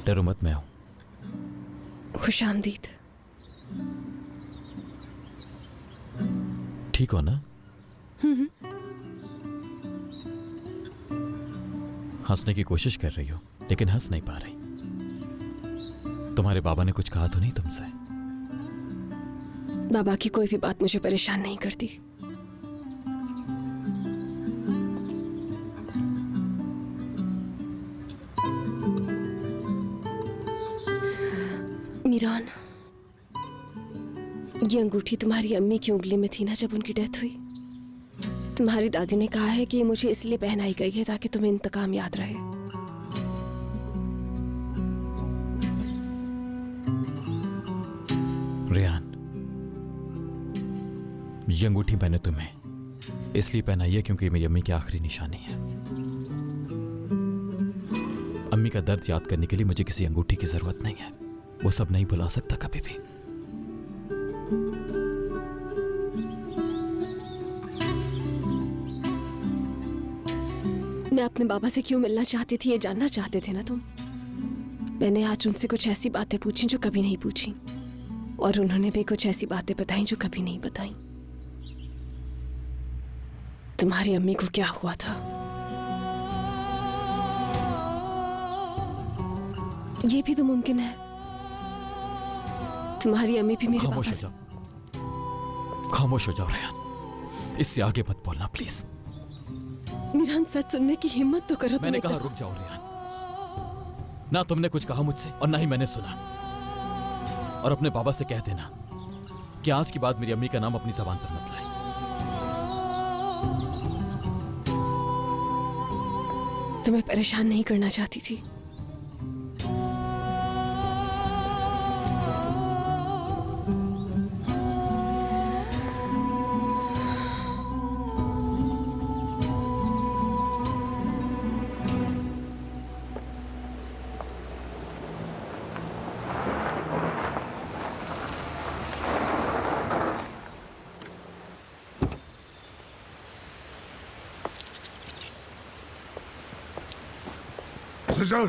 डरो मत, मैं हूं। खुशामदीद। ठीक हो ना? हंसने की कोशिश कर रही हो लेकिन हंस नहीं पा रही। तुम्हारे बाबा ने कुछ कहा तो नहीं तुमसे? बाबा की कोई भी बात मुझे परेशान नहीं करती। मीरान, ये अंगूठी तुम्हारी अम्मी की उंगली में थी ना जब उनकी डेथ हुई। तुम्हारी दादी ने कहा है कि ये मुझे इसलिए पहनाई गई है ताकि तुम्हें इंतकाम याद रहे। रेहान, ये अंगूठी मैंने तुम्हें इसलिए पहनाई है क्योंकि मेरी अम्मी की आखिरी निशानी है। अम्मी का दर्द याद करने के लिए मुझे किसी अंगूठी की जरूरत नहीं है। वो सब नहीं भुला सकता कभी भी। मैं अपने बाबा से क्यों मिलना चाहती थी ये जानना चाहते थे ना तुम? मैंने आज उनसे कुछ ऐसी बातें पूछी जो कभी नहीं पूछी, और उन्होंने भी कुछ ऐसी बातें बताई जो कभी नहीं बताई। तुम्हारी अम्मी को क्या हुआ था? ये भी तो मुमकिन है। तुम्हारी अम्मी भी मेरे खामोश पापा हो से। जाओ, खामोश हो जाओ रेहान, इससे आगे मत बोलना प्लीज। मीरान, सच सुनने की हिम्मत तो करो। मैंने कहा रुक जाओ रेहान। ना तुमने कुछ कहा मुझसे और ना ही मैंने सुना। और अपने बाबा से कह देना कि आज के बाद मेरी अम्मी का नाम अपनी जबान पर मत लाए। तुम्हें परेशान नहीं करना चाहती थी। खिजर,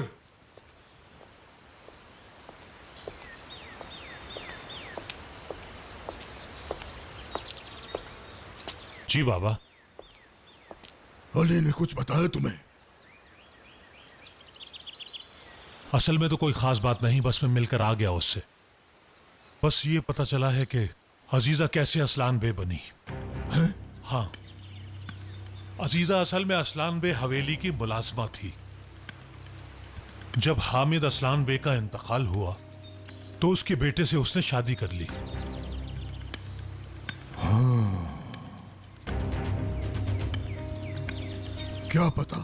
जी बाबा। अली ने कुछ बताया तुम्हें? असल में तो कोई खास बात नहीं, बस मैं मिलकर आ गया उससे। बस ये पता चला है कि अजीजा कैसे असलान बे बनी है? हाँ, अजीजा असल में असलान बे हवेली की मुलाजमा थी। जब हामिद असलान बे का इंतकाल हुआ तो उसके बेटे से उसने शादी कर ली। क्या पता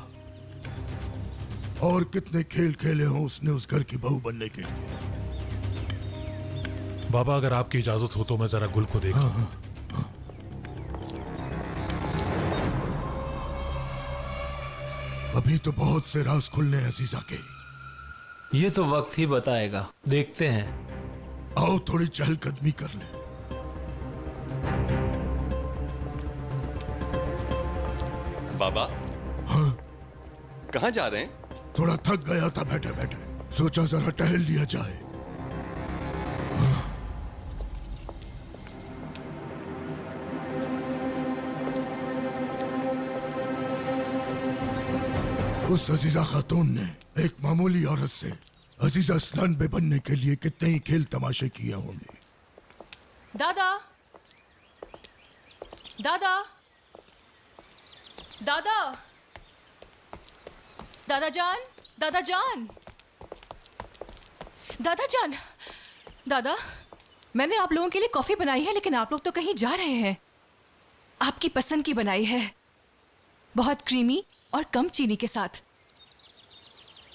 और कितने खेल खेले हों उसने उस घर की बहू बनने के लिए। बाबा, अगर आपकी इजाजत हो तो मैं जरा गुल को देख लूं। अभी तो बहुत से राज खुलने हैं अजीजा के। ये तो वक्त ही बताएगा, देखते हैं। आओ थोड़ी चहलकदमी कर ले। बाबा, हाँ? कहाँ जा रहे हैं? थोड़ा थक गया था बैठे बैठे, सोचा जरा टहल लिया जाए। उस अजीजा खातून ने एक मामूली औरत से अजीजा असलान बे बनने के लिए कितने ही खेल तमाशे किए होंगे। दादा, दादा, दादा, दादा जान, दादा जान, दादा जान, दादा, मैंने आप लोगों के लिए कॉफी बनाई है लेकिन आप लोग तो कहीं जा रहे हैं। आपकी पसंद की बनाई है, बहुत क्रीमी और कम चीनी के साथ।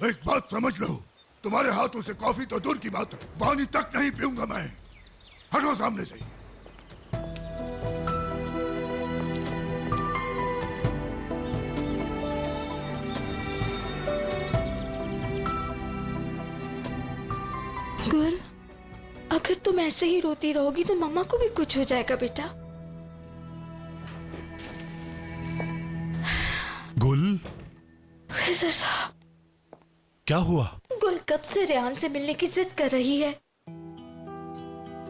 एक बात समझ लो, तुम्हारे हाथों से कॉफी तो दूर की बात है, पानी तक नहीं पीऊंगा मैं। हटो सामने से। गुल, अगर तुम ऐसे ही रोती रहोगी तो मम्मा को भी कुछ हो जाएगा बेटा। गुल, खिजर साहब। क्या हुआ? गुल बोल कब से रेहान से मिलने की जिद कर रही है।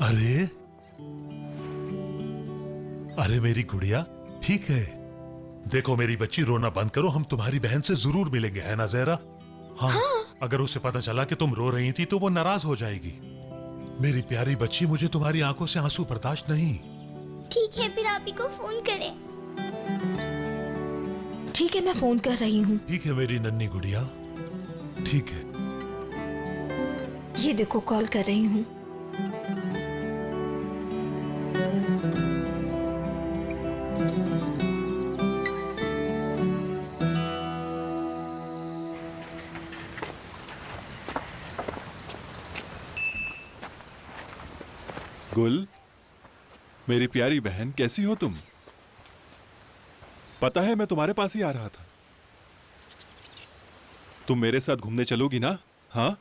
अरे अरे मेरी गुड़िया ठीक है। देखो मेरी बच्ची, रोना बंद करो, हम तुम्हारी बहन से जरूर मिलेंगे, है ना जहरा? हाँ। अगर उसे पता चला कि तुम रो रही थी तो वो नाराज हो जाएगी। मेरी प्यारी बच्ची, मुझे तुम्हारी आंखों से आंसू बर्दाश्त नहीं। ठीक है, फिर आप ही को फोन करें। ठीक है, मैं फोन कर रही हूँ। ठीक है मेरी नन्ही गुड़िया, ठीक है। ये देखो कॉल कर रही हूँ। गुल, मेरी प्यारी बहन, कैसी हो तुम? पता है मैं तुम्हारे पास ही आ रहा था। तुम मेरे साथ घूमने चलोगी ना? हाँ,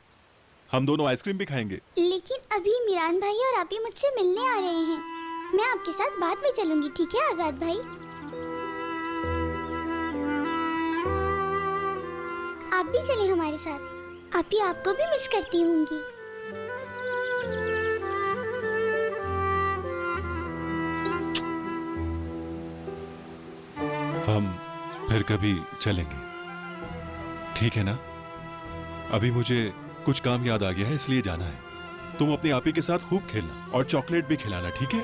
हम दोनों आइसक्रीम भी खाएंगे। लेकिन अभी मीरान भाई और आप ही मुझसे मिलने आ रहे हैं। मैं आपके साथ बाद में चलूंगी, ठीक है आजाद भाई? आप भी चले हमारे साथ। आप ही आपको भी मिस करती होंगी। हम फिर कभी चलेंगे, ठीक है ना? अभी मुझे कुछ काम याद आ गया है, इसलिए जाना है। तुम अपनी आपी के साथ खूब खेलना और चॉकलेट भी खिलाना, ठीक है?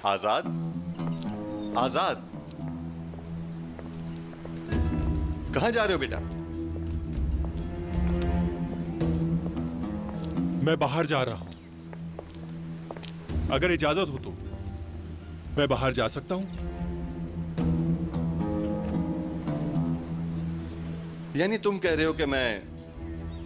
आजाद, आजाद, कहाँ जा रहे हो बेटा? मैं बाहर जा रहा हूं। अगर इजाजत हो तो मैं बाहर जा सकता हूं? यानी तुम कह रहे हो कि मैं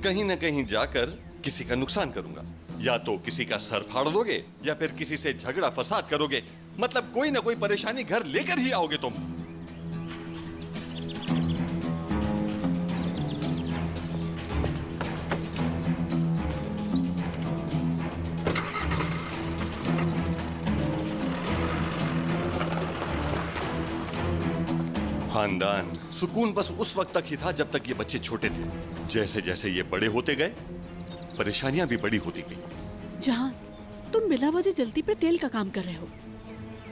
कहीं ना कहीं जाकर किसी का नुकसान करूंगा? या तो किसी का सर फाड़ दोगे या फिर किसी से झगड़ा फसाद करोगे। मतलब कोई ना कोई परेशानी घर लेकर ही आओगे तुम। खानदान सुकून बस उस वक्त तक ही था जब तक ये बच्चे छोटे थे। जैसे जैसे ये बड़े होते गए, परेशानियां भी बड़ी होती गई। जहां तुम बिला वजह जल्दी पे तेल का काम कर रहे हो।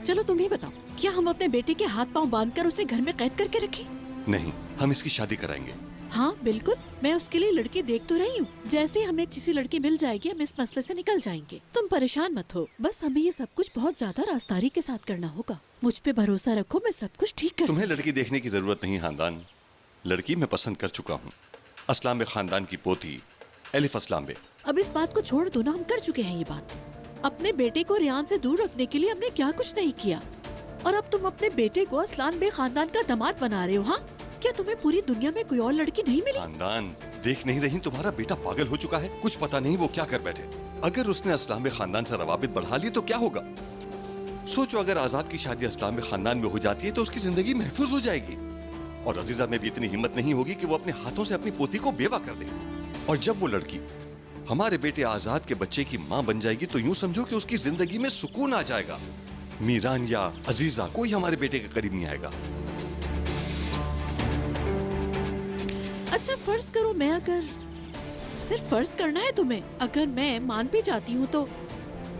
चलो तुम ही बताओ, क्या हम अपने बेटे के हाथ पांव बांधकर उसे घर में कैद करके रखें? नहीं, हम इसकी शादी कराएंगे। हाँ बिल्कुल, मैं उसके लिए लड़की देख तो रही हूँ। जैसे ही हमें किसी लड़की मिल जाएगी, हम इस मसले से निकल जाएंगे। तुम परेशान मत हो, बस हमें ये सब कुछ बहुत ज्यादा राजदारी के साथ करना होगा। मुझ पे भरोसा रखो, मैं सब कुछ ठीक कर। तुम्हें लड़की देखने की जरूरत नहीं खानदान। लड़की मैं पसंद कर चुका हूँ। असलाम खानदान की पोती एलिफ असलाम बे। अब इस बात को छोड़ दो ना, हम कर चुके हैं ये बात। अपने बेटे को रियान से दूर रखने के लिए हमने क्या कुछ नहीं किया, और अब तुम अपने बेटे को असलान बे खानदान का दामाद बना रहे हो। हाँ, क्या तुम्हें पूरी दुनिया में कोई और लड़की नहीं मिली? खानदान देख नहीं रही, तुम्हारा बेटा पागल हो चुका है। कुछ पता नहीं वो क्या कर बैठे। अगर उसने असलाम बे खानदान से रवाबित बढ़ा लिए तो क्या होगा? सोचो, अगर आजाद की शादी असलाम बे खानदान में हो जाती है तो उसकी जिंदगी महफूज हो जाएगी। और अजीजा में भी इतनी हिम्मत नहीं होगी कि वो अपने हाथों से अपनी पोती को बेवा कर दे। और जब वो लड़की हमारे बेटे आजाद के बच्चे की माँ बन जाएगी तो यूं समझो कि उसकी जिंदगी में सुकून आ जाएगा। मीरान या अजीजा कोई हमारे बेटे के करीब नहीं आएगा। अच्छा फर्ज करो, मैं अगर, सिर्फ फर्ज करना है तुम्हें, अगर मैं मान भी जाती हूँ तो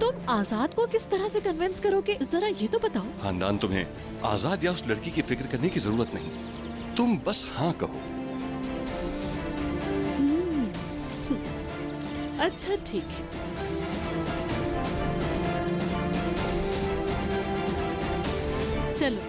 तुम आजाद को किस तरह से कन्विंस करोगे, जरा ये तो बताओ। खानदान, तुम्हें आजाद या उस लड़की की फिक्र करने की जरूरत नहीं। तुम बस हाँ कहो। अच्छा ठीक है। चलो